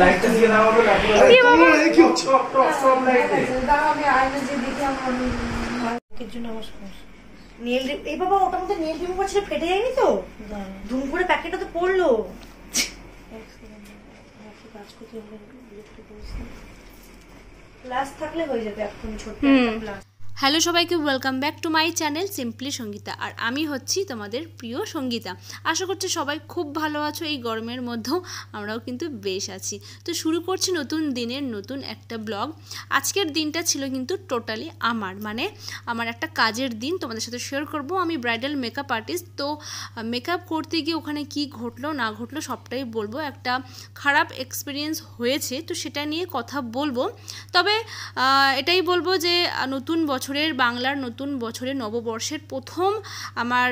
লাইটটা দিয়ে দাও হবে তারপরে কি হচ্ছে সব লাইট দে দাও আমি আয়না যে দেখি আমার জন্য আমার সমস্যা নেল এই বাবা ওটার মধ্যে নেল রিমুভার ছিল ফেটে যায়নি তো ধুম করে প্যাকেটটা তো পড়লো গ্লাস থাকলে হয়ে যাবে এখন ছোট একটা গ্লাস। হ্যালো সবাইকে welcome back to my channel simply Sangeeta আর আমি হচ্ছি তোমাদের প্রিয় সঙ্গীতা। আশা করছি সবাই খুব ভালো আছো। এই গরমের মধ্যেও আমরাও কিন্তু বেশ আছি। তো শুরু করছি নতুন দিনের নতুন একটা ব্লগ। আজকের দিনটা ছিল কিন্তু টোটালি আমার একটা কাজের দিন, তোমাদের সাথে শেয়ার করব। আমি ব্রাইডাল মেকআপ আর্টিস্ট, তো মেকআপ করতে গিয়ে ওখানে কি ঘটলো না ঘটলো সবটাই বলবো। একটা খারাপ এক্সপিরিয়েন্স হয়েছে, তো সেটা নিয়ে কথা বলবো। তবে এটাই বলবো যে নতুন বছরের বাংলার নতুন বছরের নববর্ষের প্রথম আমার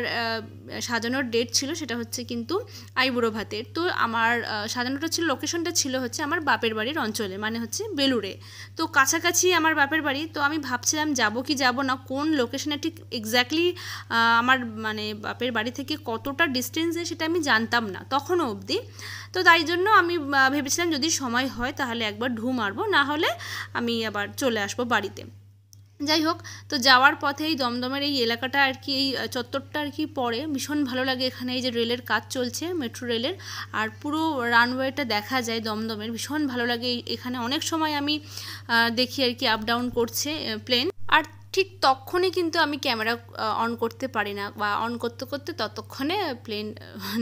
সাজানোর ডেট ছিল, সেটা হচ্ছে কিন্তু আইবুড়ো ভাতের। তো আমার সাজানোটা ছিল, লোকেশনটা ছিল হচ্ছে আমার বাপের বাড়ির অঞ্চলে, মানে হচ্ছে বেলুড়ে। তো কাছাকাছি আমার বাপের বাড়ি। তো আমি ভাবছিলাম যাব কি যাব না, কোন লোকেশনে ঠিক এক্স্যাক্টলি আমার মানে বাপের বাড়ি থেকে কতটা ডিস্টেন্সে সেটা আমি জানতাম না তখনও অবধি। তো তাই জন্য আমি ভেবেছিলাম যদি সময় হয় তাহলে একবার ঢু মারবো, না হলে আমি আবার চলে আসবো বাড়িতে। যাই হোক, তো যাওয়ার পথে এই দমদমের এই এলাকাটা আর কি, এই চত্বরটা আর কি পড়ে, ভীষণ ভালো লাগে। এখানে এই যে রেলের কাজ চলছে, মেট্রো রেলের, আর পুরো রানওয়েটা দেখা যায় দমদমের, ভীষণ ভালো লাগে। এখানে অনেক সময় আমি দেখি আর কি আপ ডাউন করছে প্লেন, আর ঠিক তখনই কিন্তু আমি ক্যামেরা অন করতে পারি না, বা অন করতে করতে ততক্ষণে প্লেন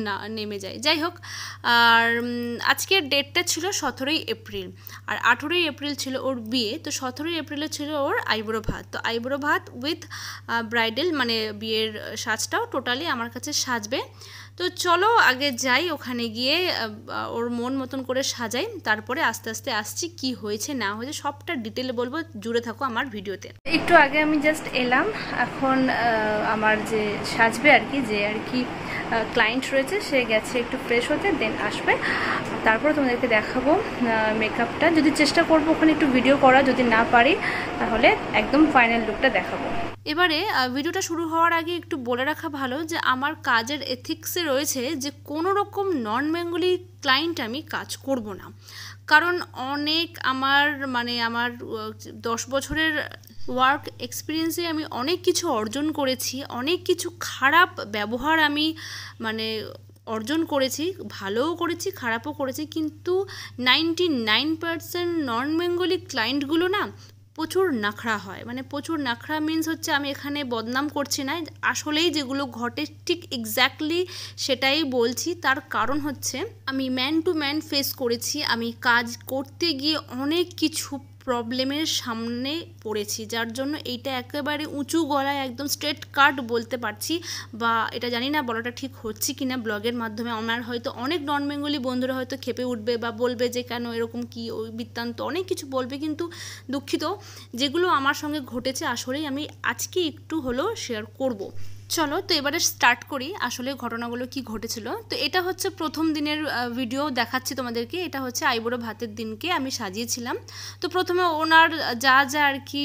না নেমে যায়। যাই হোক, আর আজকের ডেটটা ছিল 17ই এপ্রিল, আর 18ই এপ্রিল ছিল ওর বিয়ে। তো 17ই এপ্রিলে ছিল ওর আইবুড়ো ভাত। তো আইবুড়ো ভাত উইথ ব্রাইডাল, মানে বিয়ের সাজটাও টোটালি আমার কাছে সাজবে। তো চলো আগে যাই, ওখানে গিয়ে ওর মন মতন করে সাজাই, তারপরে আস্তে আস্তে আসছি কি হয়েছে না হয়েছে সবটা ডিটেলে বলবো। জুড়ে থাকো আমার ভিডিওতে। একটু আগে আমি জাস্ট এলাম, এখন আমার যে সাজবে আর কি, যে আর কি ক্লায়েন্ট রয়েছে, সে গেছে একটু ফ্রেশ হতে, দেন আসবে। তারপরে তোমাদেরকে দেখাবো মেকআপটা। যদি চেষ্টা করবো ওখানে একটু ভিডিও করা, যদি না পারি তাহলে একদম ফাইনাল লুকটা দেখাবো। এবারে ভিডিওটা শুরু হওয়ার আগে একটু বলে রাখা ভালো যে আমার কাজের এথিক্সে রয়েছে যে কোনো রকম নন বেঙ্গলি ক্লায়েন্ট আমি কাজ করব না। কারণ অনেক আমার 10 বছরের ওয়ার্ক এক্সপিরিয়েন্সে আমি অনেক কিছু অর্জন করেছি, অনেক কিছু খারাপ ব্যবহার আমি অর্জন করেছি, ভালোও করেছি খারাপও করেছি, কিন্তু 99% নন বেঙ্গলি ক্লায়েন্টগুলো না প্রচুর নাখড়া হয়। প্রচুর নাখড়া মিন্স হচ্ছে, আমি এখানে বদনাম করছি না, আসলেই যেগুলো ঘটে ঠিক এক্স্যাক্টলি সেটাই বলছি। তার কারণ হচ্ছে আমি ম্যান টু ম্যান ফেস করেছি, আমি কাজ করতে গিয়ে অনেক কিছু প্রবলেমের সামনে পড়েছি, যার জন্য এইটা একেবারে উঁচু গলায় একদম স্ট্রেট কাট বলতে পারছি। বা এটা জানি না বলাটা ঠিক হচ্ছে কি না ব্লগের মাধ্যমে। আমার হয়তো অনেক নন বেঙ্গলি বন্ধুরা হয়তো খেপে উঠবে বা বলবে যে কেন এরকম, কি ওই বৃত্তান্ত, অনেক কিছু বলবে, কিন্তু দুঃখিত, যেগুলো আমার সঙ্গে ঘটেছে আসলেই আমি আজকে একটু হলেও শেয়ার করব। চলো তো এবারে স্টার্ট করি আসলে ঘটনাগুলো কি ঘটেছিল। তো এটা হচ্ছে প্রথম দিনের ভিডিও দেখাচ্ছি তোমাদেরকে। এটা হচ্ছে আইবুড়ো ভাতের দিনকে আমি সাজিয়েছিলাম। তো প্রথমে ওনার যা যা আর কি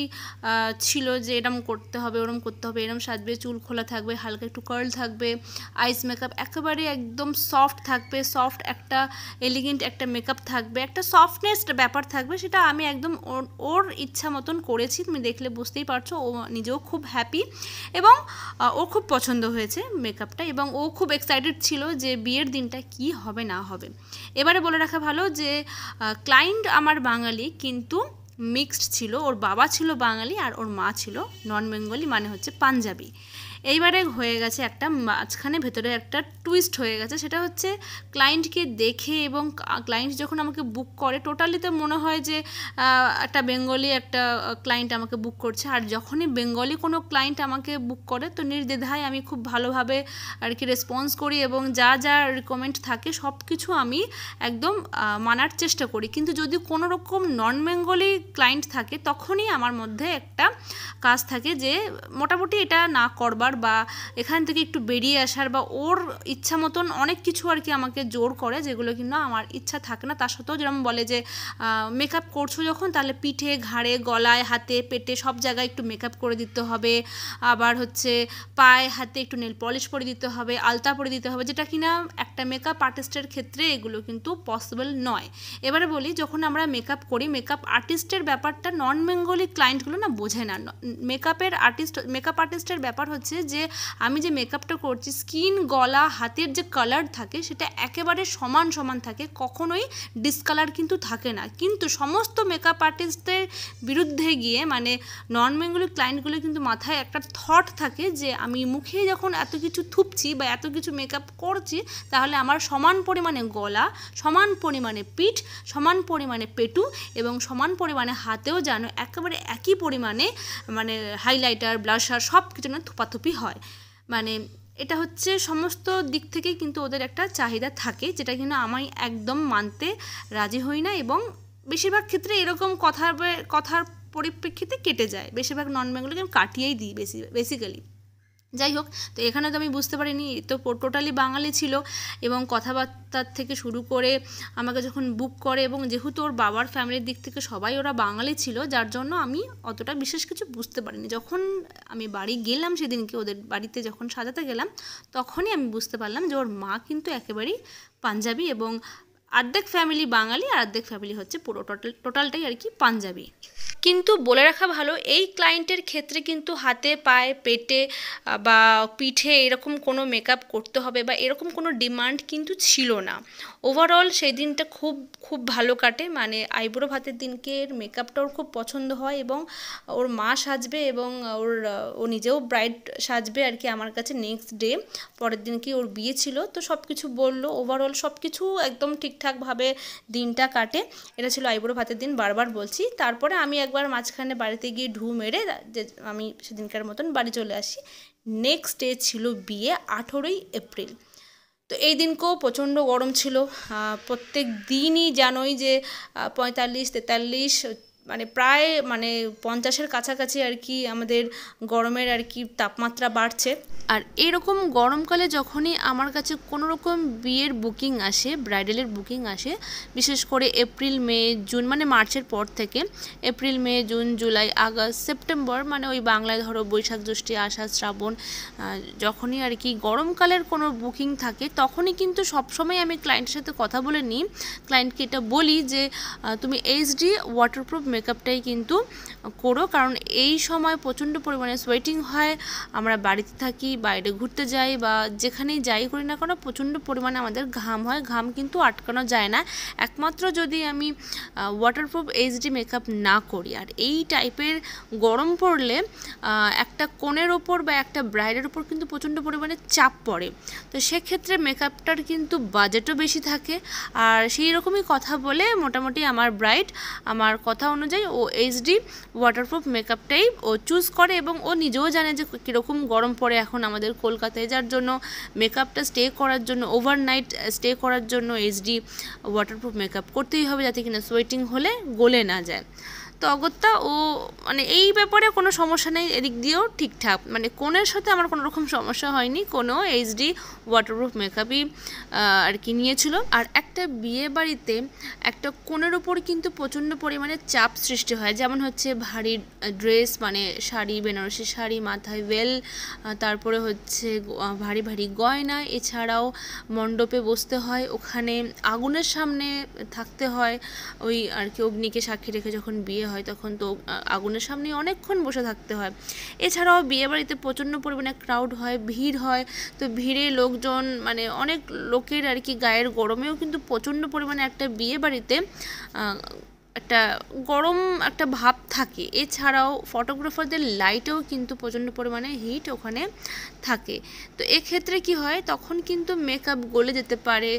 ছিল, যে এরম করতে হবে, ওরম করতে হবে, এরম সাজবে, চুল খোলা থাকবে, হালকা একটু কার্ল থাকবে, আইস মেকআপ একেবারে একদম সফট থাকবে, সফট একটা এলিগেন্ট একটা মেকআপ থাকবে, একটা সফটনেস ব্যাপার থাকবে, সেটা আমি একদম ওর ইচ্ছা মতন করেছি। তুমি দেখলে বুঝতেই পারছো, ও নিজেও খুব হ্যাপি এবং ও খুব পছন্দ হয়েছে মেকআপটা, এবং ও খুব এক্সাইটেড ছিল যে বিয়ের দিনটা কি হবে না হবে। এবারে বলে রাখা ভালো যে ক্লায়েন্ট আমার বাঙালি, কিন্তু মিক্সড ছিল। ওর বাবা ছিল বাঙালি আর ওর মা ছিল নন বেঙ্গলি, মানে হচ্ছে পাঞ্জাবি। এইবারে হয়ে গেছে একটা মাঝখানে ভেতরে একটা টুইস্ট হয়ে গেছে, সেটা হচ্ছে ক্লায়েন্টকে দেখে এবং ক্লায়েন্ট যখন আমাকে বুক করে, টোটালি তো মনে হয় যে একটা বেঙ্গলি একটা ক্লায়েন্ট আমাকে বুক করছে। আর যখনই বেঙ্গলি কোনো ক্লায়েন্ট আমাকে বুক করে, তো নির্দ্বিধায় আমি খুব ভালোভাবে আর কি রেসপন্স করি, এবং যা যা রিকমেন্ড থাকে সব কিছু আমি একদম মানার চেষ্টা করি। কিন্তু যদি কোনো রকম নন বেঙ্গলি ক্লায়েন্ট থাকে, তখনই আমার মধ্যে একটা কাজ থাকে যে মোটামুটি এটা না করবার যাওয়ার বা এখান থেকে একটু বেরিয়ে আসার বা ওর ইচ্ছা মতন অনেক কিছু আর কি আমাকে জোর করে, যেগুলো কিন্তু আমার ইচ্ছা থাকে না। তার সত্ত্বেও যেরকম বলে যে মেকআপ করছো যখন তাহলে পিঠে, ঘাড়ে, গলায়, হাতে, পেটে সব জায়গায় একটু মেকআপ করে দিতে হবে, আবার হচ্ছে পায়ে হাতে একটু নেল পলিশ করে দিতে হবে, আলতা পরে দিতে হবে, যেটা কিনা একটা মেকআপ আর্টিস্টের ক্ষেত্রে এগুলো কিন্তু পসিবল নয়। এবারে বলি, যখন আমরা মেকআপ করি, মেকআপ আর্টিস্টের ব্যাপারটা নন বেঙ্গলি ক্লায়েন্টগুলো না বোঝে না। মেকআপ আর্টিস্টের ব্যাপার হচ্ছে যে আমি যে মেকআপটা করছি, স্কিন, গলা, হাতের যে কালার থাকে সেটা একেবারে সমান সমান থাকে, কখনোই ডিসকালার কিন্তু থাকে না। কিন্তু সমস্ত মেকআপ আর্টিস্টদের বিরুদ্ধে গিয়ে মানে নন বেঙ্গলি ক্লায়েন্টগুলো কিন্তু মাথায় একটা থট থাকে যে আমি মুখে যখন এত কিছু থুপছি বা এত কিছু মেকআপ করছি, তাহলে আমার সমান পরিমাণে গলা, সমান পরিমাণে পিঠ, সমান পরিমাণে পেটু এবং সমান পরিমাণে হাতেও যেন একেবারে একই পরিমাণে মানে হাইলাইটার, ব্লাশার সব কিছু না থুপাথুপি হয়। মানে এটা হচ্ছে সমস্ত দিক থেকেই কিন্তু ওদের একটা চাহিদা থাকে, যেটা কিন্তু আমি একদম মানতে রাজি হই না। এবং বেশিরভাগ ক্ষেত্রে এরকম কথার পরিপ্রেক্ষিতে কেটে যায়, বেশিরভাগ নন বেঙ্গলিকে আমি কাটিয়েই দিই বেসিক্যালি। যাই হোক, তো এখানে তো আমি বুঝতে পারিনি, তো টোটালি বাঙালি ছিল এবং কথাবার্তার থেকে শুরু করে আমাকে যখন বুক করে, এবং যেহেতু ওর বাবার ফ্যামিলির দিক থেকে সবাই ওরা বাঙালি ছিল, যার জন্য আমি অতটা বিশেষ কিছু বুঝতে পারিনি। যখন আমি বাড়ি গেলাম সেদিনকে, ওদের বাড়িতে যখন সাজাতে গেলাম, তখনই আমি বুঝতে পারলাম যে ওর মা কিন্তু একেবারেই পাঞ্জাবি এবং অর্ধেক ফ্যামিলি বাঙালি আর অর্ধেক ফ্যামিলি হচ্ছে পুরো টোটালটাই আর কি পাঞ্জাবি। কিন্তু বলে রাখা ভালো, এই ক্লায়েন্টের ক্ষেত্রে কিন্তু হাতে, পায়ে, পেটে বা পিঠে এরকম কোনো মেকআপ করতে হবে বা এরকম কোনো ডিমান্ড কিন্তু ছিল না। ওভারঅল সেই দিনটা খুব খুব ভালো কাটে। মানে আইব্রো ভাতের দিনকে মেকআপটা ওর খুব পছন্দ হয় এবং ওর মা সাজবে এবং ও নিজেও ব্রাইড সাজবে আর কি আমার কাছে নেক্সট ডে, পরের দিন কি ওর বিয়ে ছিল। তো সব কিছু বললো, ওভারঅল সব কিছু একদম ঠিকঠাকভাবে দিনটা কাটে। এটা ছিল আইব্রো ভাতের দিন, বারবার বলছি। তারপরে আমি একবার মাঝখানে বাড়িতে গিয়ে ঢু মেরে যে আমি সেদিনকার মতন বাড়ি চলে আসি। নেক্সট ডে ছিল বিয়ে, 18ই এপ্রিল। তো এই দিনকেও প্রচণ্ড গরম ছিল, প্রত্যেক দিনই জানোই যে 45-43 মানে প্রায় 50-এর কাছাকাছি আর কি আমাদের গরমের আর কি তাপমাত্রা বাড়ছে। আর এরকম গরমকালে যখনই আমার কাছে কোনো রকম বিয়ের বুকিং আসে, ব্রাইডালের বুকিং আসে, বিশেষ করে এপ্রিল, মে, জুন, মানে মার্চের পর থেকে এপ্রিল, মে, জুন, জুলাই, আগস্ট, সেপ্টেম্বর, মানে ওই বাংলায় ধরো বৈশাখ, জ্যৈষ্ঠ, আষাঢ়, শ্রাবণ, যখনই আর কি গরমকালের কোনো বুকিং থাকে, তখনই কিন্তু সবসময় আমি ক্লায়েন্টের সাথে কথা বলে নিই, ক্লায়েন্টকে এটা বলি যে তুমি এইচডি ওয়াটারপ্রুফ মেকআপটাই কিন্তু করো, কারণ এই সময় প্রচণ্ড পরিমাণে সোয়েটিং হয়, আমরা বাড়িতে থাকি, বাইরে ঘুরতে যাই বা যেখানেই যাই করি না কেন প্রচণ্ড পরিমাণে আমাদের ঘাম হয়, ঘাম কিন্তু আটকানো যায় না একমাত্র যদি আমি ওয়াটারপ্রুফ এইচডি মেকআপ না করি। আর এই টাইপের গরম পড়লে একটা কোণের ওপর বা একটা ব্রাইডের ওপর কিন্তু প্রচণ্ড পরিমাণে চাপ পড়ে, তো সেক্ষেত্রে মেকআপটার কিন্তু বাজেটও বেশি থাকে। আর সেই রকমই কথা বলে মোটামুটি আমার ব্রাইড আমার কথা অনুযায়ী ও এইচডি ওয়াটারপ্রুফ মেকআপটাই ও চুজ করে এবং ও নিজেও জানে যে কীরকম গরম পড়ে এখন আমাদের কলকাতায়, যার জন্য মেকআপটা স্টে করার জন্য, ওভারনাইট স্টে করার জন্য এইচডি ওয়াটারপ্রুফ মেকআপ করতেই হবে, যাতে কিনা সোয়েটিং হলে গলে না যায়। তো অগত্যা ও মানে এই ব্যাপারে কোনো সমস্যা নেই, এদিক দিয়েও ঠিকঠাক, মানে কোণের সাথে আমার কোনো রকম সমস্যা হয়নি, কোনো এইচডি ওয়াটারপ্রুফ মেকআপই আর কি নিয়েছিল। আর একটা বিয়ে বাড়িতে একটা কোণের ওপর কিন্তু প্রচণ্ড পরিমাণে চাপ সৃষ্টি হয়, যেমন হচ্ছে ভারী ড্রেস, মানে শাড়ি, বেনারসি শাড়ি, মাথায় ওয়েল, তারপরে হচ্ছে ভারী ভারী গয়না, এছাড়াও মণ্ডপে বসতে হয়, ওখানে আগুনের সামনে থাকতে হয়, ওই আর কি অগ্নিকে সাক্ষী রেখে যখন বিয়ে হয় তখন তো আগুনের সামনে অনেকক্ষণ বসে থাকতে হয়। এছাড়াও বিয়েবাড়িতে প্রচণ্ড পরিমাণে ক্রাউড হয়, ভিড় হয়, তো ভিড়ে লোকজন মানে অনেক লোকের আর কি গায়ের গরমেও কিন্তু প্রচণ্ড পরিমাণে একটা বিয়েবাড়িতে একটা গরম একটা ভাব থাকে। এছাড়াও ফটোগ্রাফারদের লাইটেও কিন্তু প্রচণ্ড পরিমাণে হিট ওখানে থাকে, তো এক্ষেত্রে কি হয় তখন কিন্তু মেকআপ গলে যেতে পারে,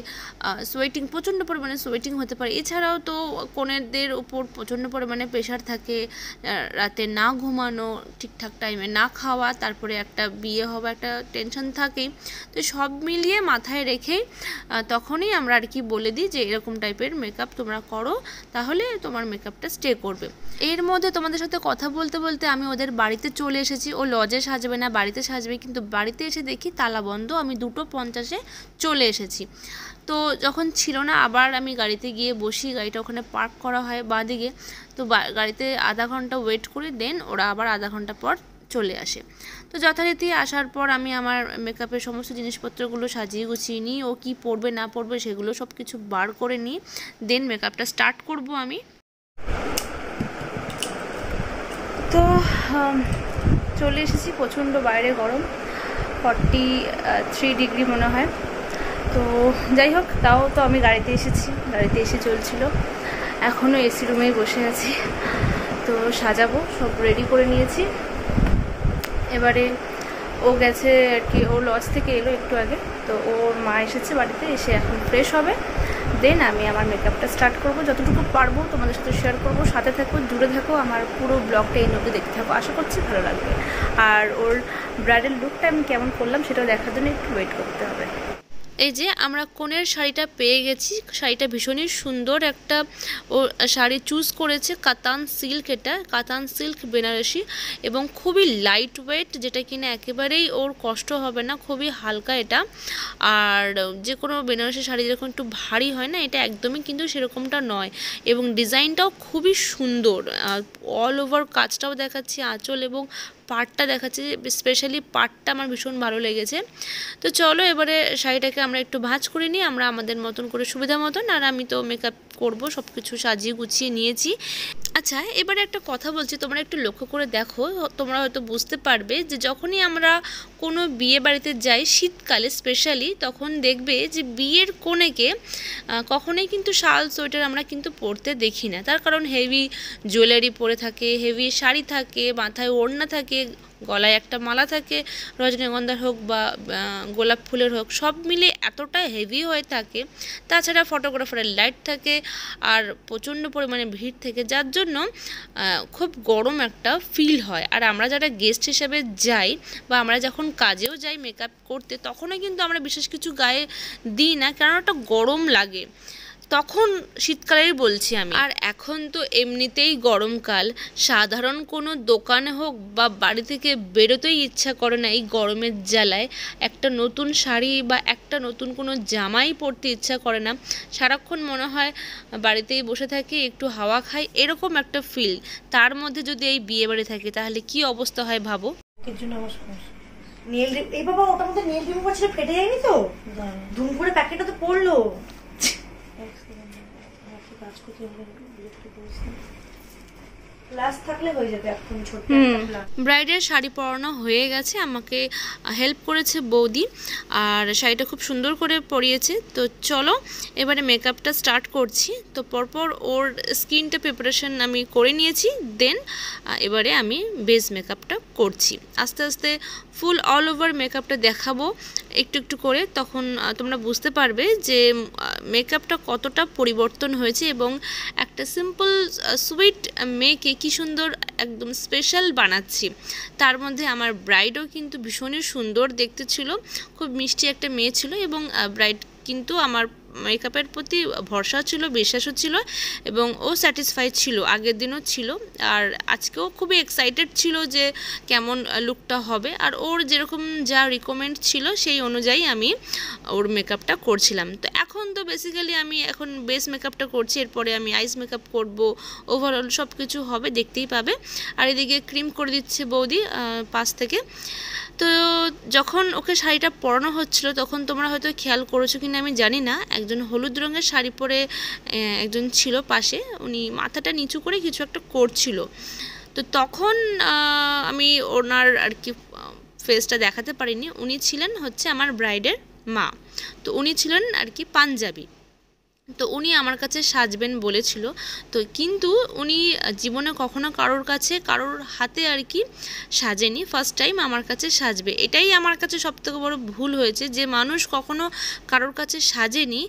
সোয়েটিং প্রচণ্ড পরিমাণে সোয়েটিং হতে পারে। এছাড়াও তো কনেদের উপর প্রচণ্ড পরিমাণে প্রেশার থাকে, রাতে না ঘুমানো, ঠিকঠাক টাইমে না খাওয়া, তারপরে একটা বিয়ে হওয়া একটা টেনশন থাকেই। তো সব মিলিয়ে মাথায় রেখেই তখনই আমরা আর কি বলে দিই যে এরকম টাইপের মেকআপ তোমরা করো, তাহলে তোমার মেকআপটা স্টে করবে। এর মধ্যে তোমাদের সাথে কথা বলতে বলতে আমি ওদের বাড়িতে চলে এসেছি। ও লজে সাজবে না বাড়িতে সাজবে, কিন্তু বাড়িতে এসে দেখি তালা বন্ধ। আমি 2:50 চলে এসেছি। তো যখন ছিল না আবার আমি গাড়িতে গিয়ে বসি, গাড়িটা ওখানে পার্ক করা হয় বাঁদিকে। তো গাড়িতে আধা ঘন্টা ওয়েট করি, দেন ওরা আবার আধা ঘন্টা পর চলে আসে। তো যথারীতি আসার পর আমি আমার মেকআপের সমস্ত জিনিসপত্রগুলো সাজিয়ে গুছিয়ে নিই। ও কি পরবে না পরবে সেগুলো সব কিছু বার করে নিই, দেন মেকআপটা স্টার্ট করব আমি। তো চলে এসেছি, প্রচণ্ড বাইরে গরম, 43 ডিগ্রি মনে হয়। তো যাই হোক, তাও তো আমি গাড়িতে এসেছি, গাড়িতে এসে চলছিল। এখনও এসি রুমেই বসে আছি। তো সাজাবো, সব রেডি করে নিয়েছি। এবারে ও গেছে আর কি, ও লজ থেকে এলো একটু আগে। তো ওর মা এসেছে বাড়িতে, এসে এখন ফ্রেশ হবে, দেন আমি আমার মেকআপটা স্টার্ট করব। যতটুকু পারবো তোমাদের সাথে শেয়ার করব। সাথে থাকো, জুড়ে থাকো, আমার পুরো ব্লগটা এই অবধি দেখতে থাকো, আশা করছি ভালো লাগবে। আর ওর ব্রাইডাল লুকটা আমি কেমন করলাম সেটাও দেখার জন্য একটু ওয়েট করতে হবে। এই যে আমরা কনের শাড়িটা পেয়ে গেছি। শাড়িটা ভীষণই সুন্দর একটা ও শাড়ি চুজ করেছে, কাতান সিল্ক। এটা কাতান সিল্ক বেনারসি এবং খুবই লাইট ওয়েট, যেটা কিনা একেবারেই ওর কষ্ট হবে না, খুবই হালকা এটা। আর যে কোনো বেনারসি শাড়ি যেরকম একটু ভারী হয় না, এটা একদমই কিন্তু সেরকমটা নয়। এবং ডিজাইনটাও খুবই সুন্দর, অল ওভার কাজটাও দেখাচ্ছি, আঁচল এবং পাটটা দেখাচ্ছে। স্পেশালি পাটটা আমার ভীষণ ভালো লেগেছে। তো চলো এবারে শাড়িটাকে আমরা একটু ভাঁজ করে নিই, আমরা আমাদের মতন করে সুবিধা মতন। আর আমি তো মেকআপ করব, সব কিছু সাজিয়ে গুছিয়ে নিয়েছি। আচ্ছা, এবারে একটা কথা বলছি, তোমরা একটু লক্ষ্য করে দেখো, তোমরা হয়তো বুঝতে পারবে যে যখনই আমরা কোনো বিয়ে বাড়িতে যাই শীতকালে স্পেশালি, তখন দেখবে যে বিয়ের কনেকে কখনোই কিন্তু শাল সোয়েটার আমরা কিন্তু পরতে দেখি না। তার কারণ হেভি জুয়েলারি পরে থাকে, হেভি শাড়ি থাকে, মাথায় ওড়না থাকে, গলায় একটা মালা থাকে, রজনীগন্ধার হোক বা গোলাপ ফুলের হোক, সব মিলে এতটা হেভি হয়ে থাকে। তাছাড়া ফটোগ্রাফারের লাইট থাকে আর প্রচণ্ড পরিমাণে ভিড় থাকে, যার জন্য খুব গরম একটা ফিল হয়। আর আমরা যারা গেস্ট হিসেবে যাই বা আমরা যখন কাজেও যাই মেকআপ করতে, তখনও কিন্তু আমরা বিশেষ কিছু গায়ে দিই না, কারণ একটা গরম লাগে। তখন শীতকালেই বলছি আমি। আর এখন তো এমনিতেই গরমকাল, সাধারণ কোনো দোকানে হোক বা বাড়ি থেকে বেরোতেই ইচ্ছা করে না এই গরমের জ্বালায়। একটা নতুন শাড়ি বা একটা নতুন কোনো জামাই পরতে ইচ্ছা করে না, সারাক্ষণ মনে হয় বাড়িতেই বসে থাকি, একটু হাওয়া খাই, এরকম একটা ফিল। তার মধ্যে যদি এই বিয়ে বাড়ি থাকে তাহলে কি অবস্থা হয় ভাবো। এই বাবা, ওটার মধ্যে নেল রিমুভার ছিল, ফেটে যায়নি তো? ধুম করে প্যাকেটটা তো পড়লো। ব্রাইডের শাড়ি পরানো হয়ে গেছে, আমাকে হেল্প করেছে বৌদি, আর শাড়িটা খুব সুন্দর করে পরিয়েছে। তো চলো এবারে মেকআপটা স্টার্ট করছি। তো পরপর ওর স্কিনটা প্রিপারেশন আমি করে নিয়েছি, দেন এবারে আমি বেস মেকআপটা করছি। আস্তে আস্তে ফুল অল ওভার মেকআপটা দেখাবো একটু একটু করে, তখন তোমরা বুঝতে পারবে যে মেকআপটা কতটা পরিবর্তন হয়েছে এবং একটা সিম্পল সুইট মেয়েকে কি সুন্দর একদম স্পেশাল বানাচ্ছি। তার মধ্যে আমার ব্রাইডও কিন্তু ভীষণই সুন্দর দেখতে ছিল, খুব মিষ্টি একটা মেয়ে ছিল এবং ব্রাইড কিন্তু আমার মেকআপের প্রতি ভরসা ছিল, বিশ্বাসও ছিল এবং ও স্যাটিসফাইড ছিল, আগের দিনও ছিল আর আজকেও খুবই এক্সাইটেড ছিল যে কেমন লুকটা হবে। আর ওর যেরকম যা রিকমেন্ড ছিল সেই অনুযায়ী আমি ওর মেকআপটা করছিলাম। তো এখন তো বেসিক্যালি আমি এখন বেস মেকআপটা করছি, এরপরে আমি আইস মেকআপ করব, ওভারঅল সব কিছু হবে, দেখতেই পাবে। আর এদিকে ক্রিম করে দিচ্ছে বৌদি পাশ থেকে। তো যখন ওকে শাড়িটা পরানো হচ্ছিল তখন তোমরা হয়তো খেয়াল করেছো কিনা আমি জানি না, একজন হলুদ রঙের শাড়ি পরে একজন ছিল পাশে, উনি মাথাটা নিচু করে কিছু একটা করছিল। তো তখন আমি ওনার আর কি ফেসটা দেখাতে পারিনি। উনি ছিলেন হচ্ছে আমার ব্রাইডের মা, তো উনি ছিলেন আর কি পাঞ্জাবি। তো উনি আমার কাছে সাজবেন বলেছিল, তো কিন্তু উনি জীবনে কখনো কারোর কাছে কারোর হাতে আর কি সাজেনি, ফার্স্ট টাইম আমার কাছে সাজবে। এটাই আমার কাছে সবথেকে বড় ভুল হয়েছে, যে মানুষ কখনো কারোর কাছে সাজেনি,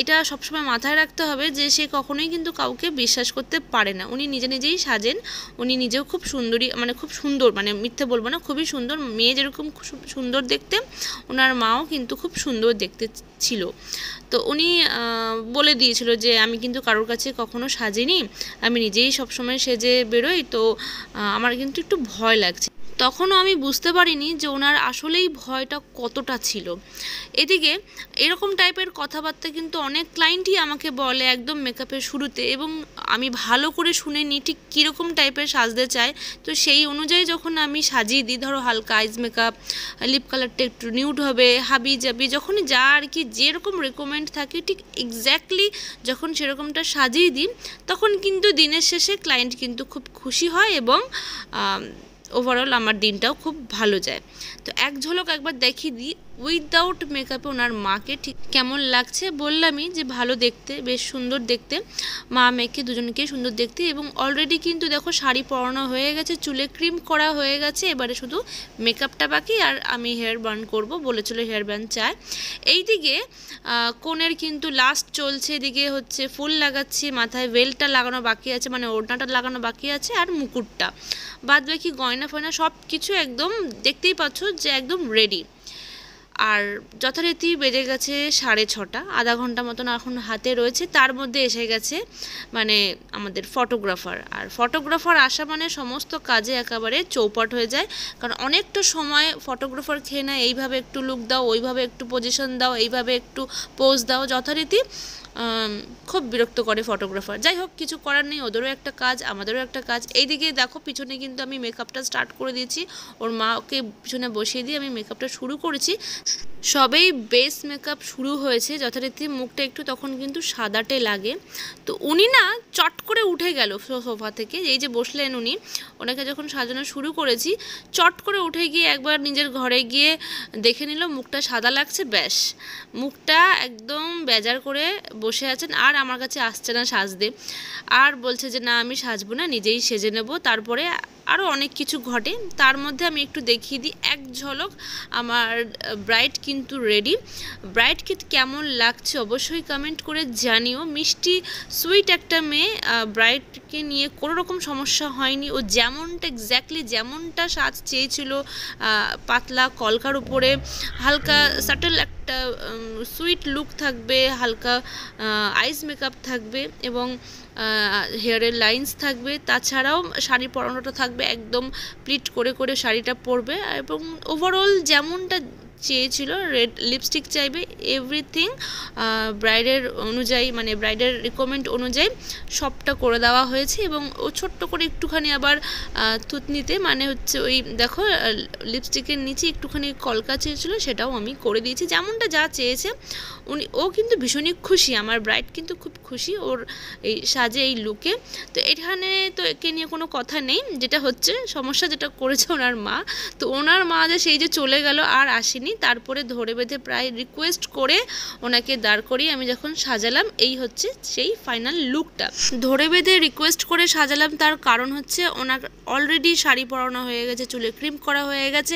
এটা সবসময় মাথায় রাখতে হবে যে সে কখনোই কিন্তু কাউকে বিশ্বাস করতে পারে না। উনি নিজে নিজেই সাজেন, উনি নিজেও খুব সুন্দরী, মানে খুব সুন্দর, মানে মিথ্যে বলবো না, খুবই সুন্দর মেয়ে, যেরকম সুন্দর দেখতে ওনার মাও কিন্তু খুব সুন্দর দেখতে ছিল। তো উনি বলে দিয়েছিল যে আমি কিন্তু কারোর কাছে কখনো সাজিনি, আমি নিজেই সবসময় সেজে বেরোই, তো আমার কিন্তু একটু ভয় লাগছে। তখনও আমি বুঝতে পারিনি যে ওনার আসলেই ভয়টা কতটা ছিল। এদিকে এরকম টাইপের কথাবার্তা কিন্তু অনেক ক্লায়েন্টই আমাকে বলে একদম মেকআপের শুরুতে, এবং আমি ভালো করে শুনে নিই ঠিক কীরকম টাইপের সাজতে চায়। তো সেই অনুযায়ী যখন আমি সাজিয়ে দিই, ধরো হালকা আইস মেকআপ, লিপ কালারটা একটু নিউড হবে, হাবি জাবি, যখনই যা আর কি যেরকম রেকমেন্ড থাকে ঠিক এক্স্যাক্টলি যখন সেরকমটা সাজিয়ে দিই, তখন কিন্তু দিনের শেষে ক্লায়েন্ট কিন্তু খুব খুশি হয় এবং ওভারঅল আমার দিনটাও খুব ভালো যায়। তো এক ঝলক একবার দেখিয়ে দিই উইদাউট মেকআপে ওনার মাকে ঠিক কেমন লাগছে। বললামই যে ভালো দেখতে, বেশ সুন্দর দেখতে, মা মেয়েকে দুজনকেই সুন্দর দেখতে। এবং অলরেডি কিন্তু দেখো শাড়ি পরানো হয়ে গেছে, চুলে ক্রিম করা হয়ে গেছে, এবারে শুধু মেকআপটা বাকি। আর আমি হেয়ার বার্ন করব, বলেছিল হেয়ার বার্ন চায়। এইদিকে কোণের কিন্তু লাস্ট চলছে, এদিকে হচ্ছে ফুল লাগাচ্ছি, মাথায় ভেলটা লাগানো বাকি আছে, মানে ওড়নাটা লাগানো বাকি আছে, আর মুকুটটা, বাদ বাকি গয়না ফয়না সব কিছু একদম দেখতেই পাচ্ছ যে একদম রেডি। আর যথারীতি বেজে গেছে 6:30, আধা ঘন্টা মতন এখন হাতে রয়েছে। তার মধ্যে এসে গেছে মানে আমাদের ফটোগ্রাফার। আর ফটোগ্রাফার আসা মানে সমস্ত কাজে একেবারে চৌপট হয়ে যায়, কারণ অনেকটা সময় ফটোগ্রাফার খেয়ে নেয়। এইভাবে একটু লুক দাও, ওইভাবে একটু পজিশন দাও, এইভাবে একটু পোজ দাও, যথারীতি খুব বিরক্ত করে ফটোগ্রাফার। যাই হোক, কিছু করার নেই, ওদেরও একটা কাজ, আমাদেরও একটা কাজ। এইদিকে দেখো পিছনে কিন্তু আমি মেকআপটা স্টার্ট করে দিয়েছি, ওর মাকে পিছনে বসিয়ে দিয়ে আমি মেকআপটা শুরু করেছি। সবেই বেস মেকআপ শুরু হয়েছে, যথারীতি মুখটা একটু তখন কিন্তু সাদাটে লাগে। তো উনি না চট করে উঠে গেল সোফা থেকে, এই যে বসলেন উনি, ওনাকে যখন সাজানো শুরু করেছি চট করে উঠে গিয়ে একবার নিজের ঘরে গিয়ে দেখে নিল মুখটা সাদা লাগছে, ব্যাস মুখটা একদম বেজার করে বসে আছেন। আর আমার কাছে আসছে না সাজতে, আর বলছে যে না আমি সাজবো না, নিজেই সেজে নেব। তারপরে আরও অনেক কিছু ঘটে, তার মধ্যে আমি একটু দেখিয়ে দিই এক ঝলক। আমার ব্রাইড কিন্তু রেডি। ব্রাইডকে কেমন লাগছে অবশ্যই কমেন্ট করে জানিও। মিষ্টি সুইট একটা মেয়ে, ব্রাইডকে নিয়ে কোনো রকম সমস্যা হয়নি। ও যেমনটা এক্স্যাক্টলি যেমনটা সাজ চেয়েছিল, পাতলা কলকার উপরে হালকা সাটল একটা সুইট লুক থাকবে, হালকা আইস মেকআপ থাকবে এবং হেয়ারের লাইন্স থাকবে। তাছাড়াও শাড়ি পরানোটা থাকবে একদম প্লিট করে করে শাড়িটা পরবে, এবং ওভারঅল যেমনটা চেয়েছিল, রেড লিপস্টিক চাইবে, এভরিথিং ব্রাইডের অনুযায়ী, মানে ব্রাইডের রিকমেন্ড অনুযায়ী সবটা করে দেওয়া হয়েছে। এবং ও ছোট্ট করে একটুখানি আবার থুতনিতে, মানে হচ্ছে ওই দেখো লিপস্টিকের নিচে একটুখানি কলকা চেয়েছিল, সেটাও আমি করে দিয়েছি, যেমনটা যা চেয়েছে উনি। ও কিন্তু ভীষণই খুশি, আমার ব্রাইড কিন্তু খুব খুশি ওর এই সাজে, এই লুকে। তো এখানে তো একে নিয়ে কোনো কথা নেই, যেটা হচ্ছে সমস্যা যেটা করেছে ওনার মা। তো ওনার মা যে সেই যে চলে গেল আর আসেনি, তারপরে ধরে বেঁধে প্রায় রিকোয়েস্ট করে ওনাকে দাঁড় করিয়ে আমি যখন সাজালাম, এই হচ্ছে সেই ফাইনাল লুকটা। ধরে বেঁধে রিকোয়েস্ট করে সাজালাম, তার কারণ হচ্ছে ওনার অলরেডি শাড়ি পরানো হয়ে গেছে, চুলে ক্রিম করা হয়ে গেছে,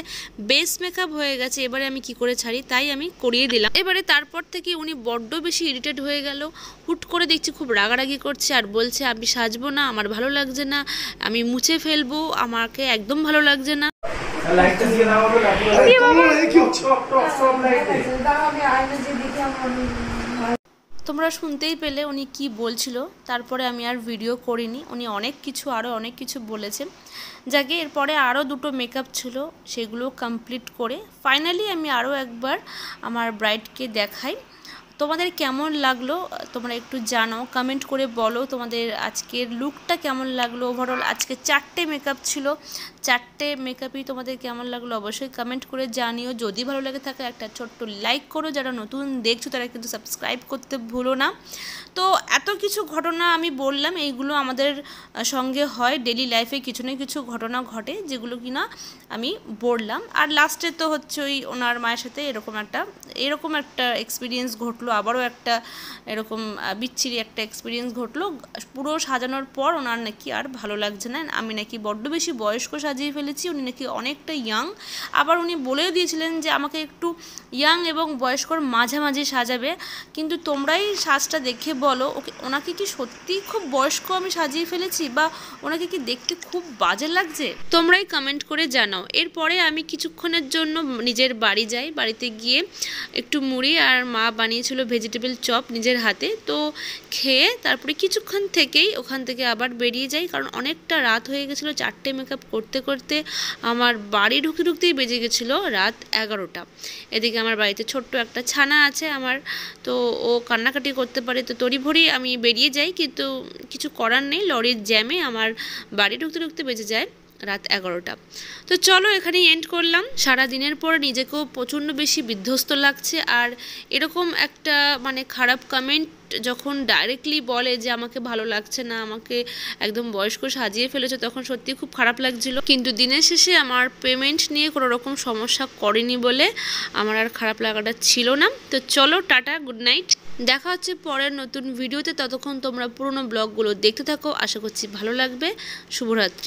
বেস মেকআপ হয়ে গেছে, এবারে আমি কি করে ছাড়ি, তাই আমি করিয়ে দিলাম। এবারে তারপর থেকে উনি বড্ড বেশি ইরিটেট হয়ে গেল, হুট করে দেখছি খুব রাগারাগি করছে আর বলছে আমি সাজবো না, আমার ভালো লাগছে না, আমি মুছে ফেলবো, আমাকে একদম ভালো লাগছে না। লাইটটা দিয়ে দাও বলে সব লাইট আমি আয়না যে দেখি আমার তোমরা শুনতেই পেলে উনি কি বলছিল। তারপরে আমি আর ভিডিও করিনি, উনি আরও অনেক কিছু বলেছেন। যাকে এরপরে আরও দুটো মেকআপ ছিল, সেগুলো কমপ্লিট করে ফাইনালি আমি আরও একবার আমার ব্রাইডকে দেখাই। তোমাদের কেমন লাগলো তোমরা একটু জানাও, কমেন্ট করে বলো তোমাদের আজকের লুকটা কেমন লাগলো। ওভারঅল আজকে 4টে মেকআপ ছিল, 4টে মেকআপই তোমাদের কেমন লাগলো অবশ্যই কমেন্ট করে জানিও। যদি ভালো লাগে থাকে একটা ছোট্ট লাইক করো, যারা নতুন দেখছো তারা কিন্তু সাবস্ক্রাইব করতে ভুলো না। তো এত কিছু ঘটনা আমি বললাম, এইগুলো আমাদের সঙ্গে হয় ডেলি লাইফে, কিছু না কিছু ঘটনা ঘটে যেগুলো কিনা আমি বললাম। আর লাস্টে তো হচ্ছে ওই ওনার মায়ের সাথে এরকম একটা এক্সপিরিয়েন্স ঘটলো, আবারও একটা এরকম বিচ্ছিরি একটা এক্সপিরিয়েন্স ঘটলো। পুরো সাজানোর পর ওনার নাকি আর ভালো লাগছে না, আমি নাকি বড্ড বেশি বয়স্ক সাজিয়ে ফেলেছি, উনি নাকি অনেকটা ইয়াং। আবার উনি বলেও দিয়েছিলেন যে আমাকে একটু ইয়াং এবং বয়স্কর মাঝামাঝি সাজাবে। কিন্তু তোমরাই সাজটা দেখে বলো ওনাকে কি সত্যিই খুব বয়স্ক আমি সাজিয়ে ফেলেছি, বা ওনাকে কি দেখতে খুব বাজে লাগছে, তোমরাই কমেন্ট করে জানাও। এরপরে আমি কিছুক্ষণের জন্য নিজের বাড়ি যাই, বাড়িতে গিয়ে একটু মুড়ি আর মা বানিয়েছিল করেছিল ভেজিটেবল চপ নিজের হাতে। তো খেয়ে তারপরে কিছুক্ষণ থেকেই ওখান থেকে আবার বেরিয়ে যাই, কারণ অনেকটা রাত হয়ে গেছিলো। 4টে মেকআপ করতে করতে আমার বাড়ি ঢুকতেই বেজে গেছিলো রাত 11টা। এদিকে আমার বাড়িতে ছোট্ট একটা ছানা আছে আমার, তো ও কান্নাকাটি করতে পারে, তো তড়িঘড়ি আমি বেরিয়ে যাই, কিন্তু কিছু করার নেই, লরির জ্যামে আমার বাড়ি ঢুকতে বেজে যায় রাত 11টা। তো চলো এখানেই এন্ড করলাম। সারা দিনের পর নিজেকেও প্রচণ্ড বেশি বিধ্বস্ত লাগছে, আর এরকম একটা মানে খারাপ কমেন্ট যখন ডাইরেক্টলি বলে যে আমাকে ভালো লাগছে না, আমাকে একদম বয়স্ক সাজিয়ে ফেলেছে, তখন সত্যি খুব খারাপ লাগছিল। কিন্তু দিনের শেষে আমার পেমেন্ট নিয়ে কোনো রকম সমস্যা করেনি বলে আমার আর খারাপ লাগাটা ছিল না। তো চলো টাটা, গুড নাইট, দেখা হচ্ছে পরের নতুন ভিডিওতে। ততক্ষণ তোমরা পুরোনো ব্লগগুলো দেখতে থাকো, আশা করছি ভালো লাগবে। শুভরাত্রি।